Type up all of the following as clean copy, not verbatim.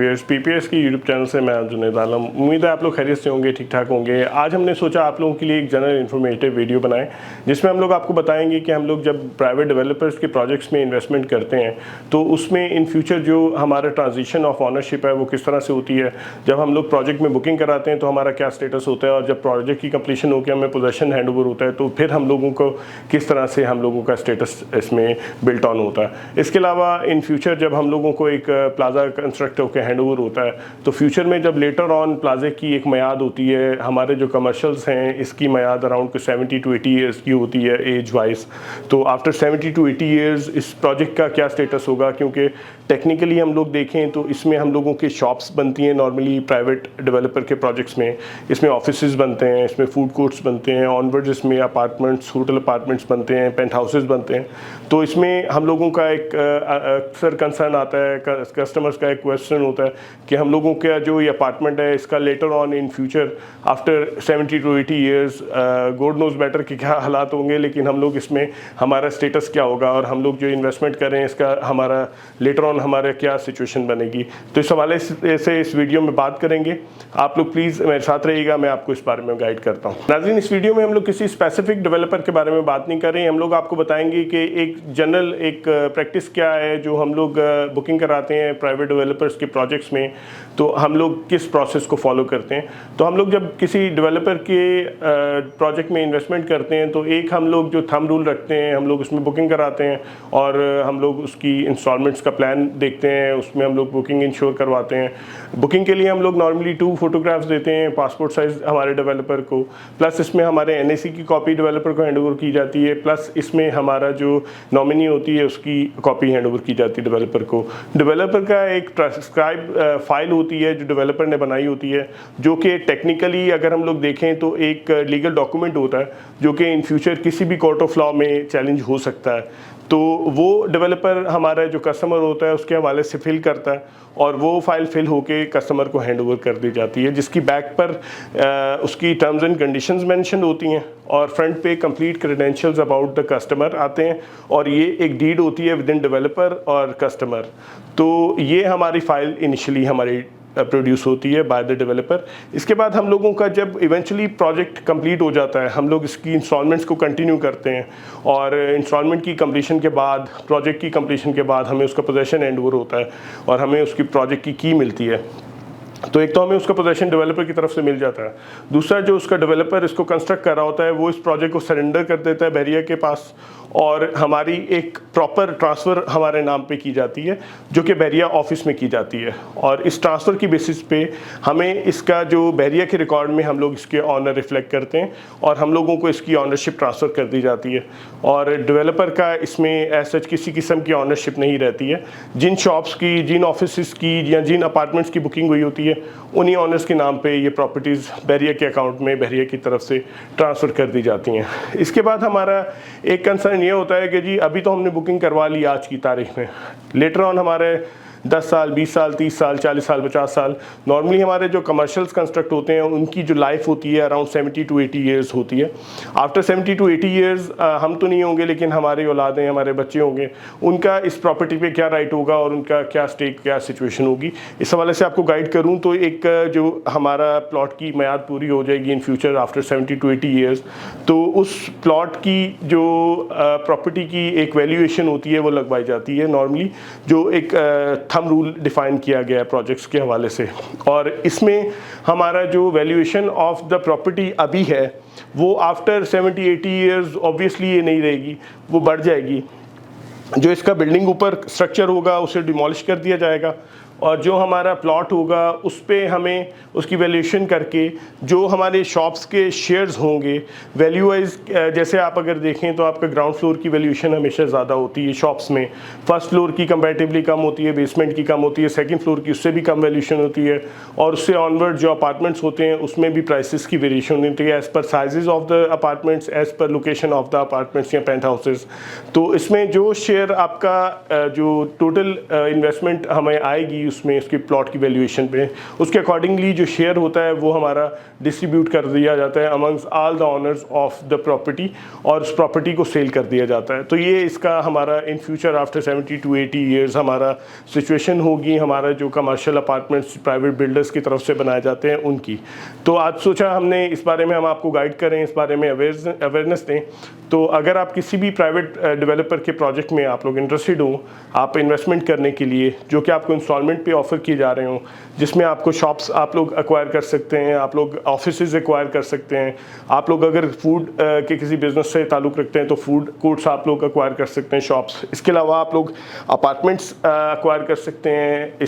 Viewers, PPS की YouTube channel से मैं जुनैद आलम। उम्मीद है आप लोग खैरियत से होंगे, ठीक ठाक होंगे। आज हमने सोचा आप लोगों के लिए एक जनरल इन्फॉर्मेटिव वीडियो बनाएं जिसमें हम लोग आपको बताएंगे कि हम लोग जब प्राइवेट डेवलपर्स के प्रोजेक्ट्स में इन्वेस्टमेंट करते हैं तो उसमें इन फ्यूचर जो हमारा ट्रांजिशन ऑफ ऑनरशिप है वो किस तरह से होती है। जब हम लोग प्रोजेक्ट में बुकिंग कराते हैं तो हमारा क्या स्टेटस होता है, और जब प्रोजेक्ट की कंप्लीशन होकर हमें पोजेसन हैंड ओवर होता है तो फिर हम लोगों को किस तरह से हम लोगों का स्टेटस इसमें बिल्ट ऑन होता है। इसके अलावा इन फ्यूचर जब हम लोगों को एक प्लाजा कंस्ट्रक्ट होकर हैंड ओवर होता है तो फ्यूचर में जब लेटर ऑन प्लाजे की एक म्याद होती है, हमारे जो कमर्शियल्स हैं इसकी म्याद अराउंड 70 to 80 ईयर्स की होती है एज वाइज। तो आफ्टर 70 to 80 ईयर्स इस प्रोजेक्ट का क्या स्टेटस होगा, क्योंकि टेक्निकली हम लोग देखें तो इसमें हम लोगों की शॉप्स बनती हैं नॉर्मली प्राइवेट डेवलपर के प्रोजेक्ट्स में, इसमें ऑफिसेज बनते हैं, इसमें फूड कोर्ट्स बनते हैं, ऑनवर्ड इसमें अपार्टमेंट्स, होटल अपार्टमेंट्स बनते हैं, पेंट हाउसेज बनते हैं। तो इसमें हम लोगों का एक अक्सर कंसर्न आता है, कस्टमर्स का एक क्वेश्चन होता है कि हम लोगों का जो ये अपार्टमेंट है इसका later on in future after 70 to 80 years God knows better कि क्या हालात होंगे, लेकिन हम लोग इसमें हमारा स्टेटस क्या होगा और हम लोग जो इन्वेस्टमेंट करें इसका हमारा लेटर ऑन हमारे क्या सिचुएशन बनेगी। तो इस हवाले से इस वीडियो में बात करेंगे। आप लोग प्लीज़ मेरे साथ रहिएगा, मैं आपको इस बारे में गाइड करता हूँ। नाज़रीन, इस वीडियो में हम लोग किसी स्पेसिफिक डेवलपर के बारे में बात नहीं कर रहे हैं, हम लोग आपको बताएंगे कि एक जनरल एक प्रैक्टिस क्या है जो हम लोग बुकिंग कराते हैं प्राइवेट डेवलपर्स के प्रोजेक्ट्स में, तो हम लोग किस प्रोसेस को फॉलो करते हैं। तो हम लोग जब किसी डेवलपर के प्रोजेक्ट में इन्वेस्टमेंट करते हैं तो एक हम लोग जो थंब रूल रखते हैं, हम लोग उसमें बुकिंग कराते हैं और हम लोग उसकी इंस्टॉलमेंट्स का प्लान देखते हैं, उसमें हम लोग बुकिंग इंश्योर करवाते हैं। बुकिंग के लिए हम लोग नॉर्मली 2 फोटोग्राफ्स देते हैं, पासपोर्ट साइज हमारे डेवलपर को, प्लस इसमें हमारे एनएसी की कॉपी डेवलपर को हैंडओवर की जाती है, प्लस इसमें हमारा जो नॉमिनी होती है उसकी कॉपी हैंडओवर की जाती है डेवलपर को। डेवलपर का एक ट्रांसक्राइब फाइल होती है जो डेवलपर ने बनाई होती है, जो कि टेक्निकली अगर हम लोग देखें तो एक लीगल डॉक्यूमेंट होता है जो कि इन फ्यूचर किसी भी कोर्ट ऑफ लॉ में चैलेंज हो सकता है। तो वो डेवलपर हमारा जो कस्टमर होता है उसके हवाले से फिल करता है और वो फाइल फिल होके कस्टमर को हैंड ओवर कर दी जाती है, जिसकी बैक पर उसकी टर्म्स एंड कंडीशंस मेंशन होती हैं और फ्रंट पे complete credentials about the customer आते हैं, और ये एक डीड होती है विद इन डेवलपर और कस्टमर। तो ये हमारी फ़ाइल इनिशियली हमारी प्रोड्यूस होती है बाय द डेवलपर। इसके बाद हम लोगों का जब इवेंचुअली प्रोजेक्ट कंप्लीट हो जाता है, हम लोग इसकी इंस्टॉलमेंट्स को कंटिन्यू करते हैं और इंस्टॉलमेंट की कंप्लीशन के बाद, प्रोजेक्ट की कंप्लीशन के बाद हमें उसका पोजेसन हैंड ओवर होता है और हमें उसकी प्रोजेक्ट की मिलती है। तो एक तो हमें उसका पोजेसन डेवलपर की तरफ से मिल जाता है, दूसरा जो उसका डेवलपर इसको कंस्ट्रक्ट कर रहा होता है वो इस प्रोजेक्ट को सरेंडर कर देता है बैरिया के पास, और हमारी एक प्रॉपर ट्रांसफ़र हमारे नाम पे की जाती है जो कि बैरिया ऑफिस में की जाती है। और इस ट्रांसफ़र की बेसिस पे हमें इसका जो बैरिया के रिकॉर्ड में हम लोग इसके ऑनर रिफ्लेक्ट करते हैं और हम लोगों को इसकी ऑनरशिप ट्रांसफ़र कर दी जाती है, और डेवलपर का इसमें एज सच किसी किस्म की ऑनरशिप नहीं रहती है। जिन शॉप्स की, जिन ऑफिस की या जिन अपार्टमेंट्स की बुकिंग हुई होती है उन्हीं ऑनर्स के नाम पे ये प्रॉपर्टीज़ बैरिया के अकाउंट में बैरिया की तरफ से ट्रांसफ़र कर दी जाती हैं। इसके बाद हमारा एक कंसर्न ये होता है कि जी अभी तो हमने बुकिंग करवा ली आज की तारीख में, लेटर ऑन हमारे 10 साल, 20 साल, 30 साल, 40 साल, 50 साल, नॉर्मली हमारे जो कमर्शियल्स कंस्ट्रक्ट होते हैं उनकी जो लाइफ होती है अराउंड 70 to 80 ईयर्स होती है। आफ्टर 70 to 80 ईयर्स हम तो नहीं होंगे लेकिन हमारी औलादें, हमारे बच्चे होंगे, उनका इस प्रॉपर्टी पे क्या राइट होगा और उनका क्या स्टेक, क्या सिचुएशन होगी। इस हवाले से आपको गाइड करूँ तो एक जो हमारा प्लॉट की म्याद पूरी हो जाएगी इन फ्यूचर आफ्टर 70 to 80 ईयर्स, तो उस प्लॉट की जो प्रॉपर्टी की एक वैल्यूएशन होती है वो लगवाई जाती है नॉर्मली, जो एक थंब रूल डिफाइन किया गया है प्रोजेक्ट्स के हवाले से। और इसमें हमारा जो वैल्यूएशन ऑफ द प्रॉपर्टी अभी है वो आफ्टर 70-80 ईयर्स ऑब्वियसली ये नहीं रहेगी, वो बढ़ जाएगी। जो इसका बिल्डिंग ऊपर स्ट्रक्चर होगा उसे डिमोलिश कर दिया जाएगा और जो हमारा प्लॉट होगा उस पे हमें उसकी वैल्यूएशन करके जो हमारे शॉप्स के शेयर्स होंगे वैल्यू वाइज, जैसे आप अगर देखें तो आपका ग्राउंड फ्लोर की वैल्यूएशन हमेशा ज़्यादा होती है शॉप्स में, फर्स्ट फ्लोर की कंपैरेटिवली कम होती है, बेसमेंट की कम होती है, सेकंड फ्लोर की उससे भी कम वैल्यूएशन होती है, और उससे ऑनवर्ड जो अपार्टमेंट्स होते हैं उसमें भी प्राइसेस की वेरिएशन होती है as per sizes of the apartments, as per location of the apartments या पेंट हाउसेस। तो इसमें जो शेयर आपका जो टोटल इन्वेस्टमेंट हमें आएगी उसमें उसकी प्लॉट की वैल्यूएशन पे, उसके अकॉर्डिंगली जो शेयर होता है वो हमारा डिस्ट्रीब्यूट कर दिया जाता है amongst all the honours of the property, और उस प्रॉपर्टी को सेल कर दिया जाता है। तो ये इसका हमारा इन फ्यूचर आफ्टर 70 to 80 ईयर्स हमारा सिचुएशन होगी, हमारा जो कमर्शियल अपार्टमेंट्स प्राइवेट बिल्डर्स की तरफ से बनाए जाते हैं उनकी। तो आज सोचा हमने इस बारे में हम आपको गाइड करें, इस बारे में अवेयरनेस दें। तो अगर आप किसी भी प्राइवेट डेवलपर के प्रोजेक्ट में आप लोग इंटरेस्टेड हो, आप इन्वेस्टमेंट करने के लिए, जो कि आपको इंस्टॉलमेंट पे ऑफर किए जा रहे हो, जिसमें आपको शॉप्स आप लोग एक्वायर कर सकते हैं, आप लोग ऑफिसेज एक्वायर कर सकते हैं, आप लोग अगर फूड के किसी बिजनेस से ताल्लुक़ रखते हैं तो फूड कोर्ट्स आप लोग एक्वायर कर सकते हैं, शॉप्स। इसके अलावा आप लोग अपार्टमेंट्स एक्वायर कर सकते हैं,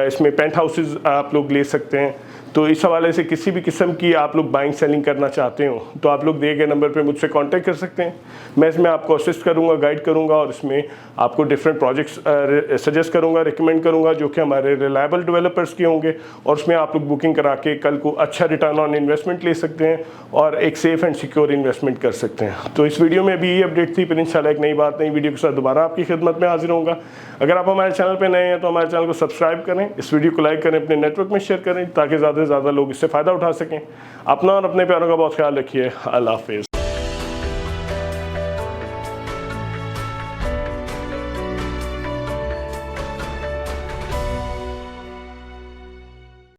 इसमें पेंट हाउसेज आप लोग ले सकते हैं। तो इस हवाले से किसी भी किस्म की आप लोग बाइंग सेलिंग करना चाहते हो तो आप लोग दिए गए नंबर पे मुझसे कांटेक्ट कर सकते हैं। मैं इसमें आपको असिस्ट करूंगा, गाइड करूंगा, और इसमें आपको डिफरेंट प्रोजेक्ट्स सजेस्ट करूंगा, रिकमेंड करूंगा जो कि हमारे रिलायबल डेवलपर्स के होंगे, और उसमें आप लोग बुकिंग करा के कल को अच्छा रिटर्न ऑन इन्वेस्टमेंट ले सकते हैं और एक सेफ एंड सिक्योर इन्वेस्टमेंट कर सकते हैं। तो इस वीडियो में भी ये अपडेट थी, फिर इंशाल्लाह एक नई बात, नई वीडियो के साथ दोबारा आपकी खिदमत में हाजिर होऊंगा। अगर आप हमारे चैनल पर नए हैं तो हमारे चैनल को सब्सक्राइब करें, इस वीडियो को लाइक करें, अपने नेटवर्क में शेयर करें ताकि ज़्यादा से ज़्यादा लोग इससे फ़ायदा उठा सकें। अपना और अपने प्यारों का बहुत ख्याल रखिए। अल्लाह हाफिज़।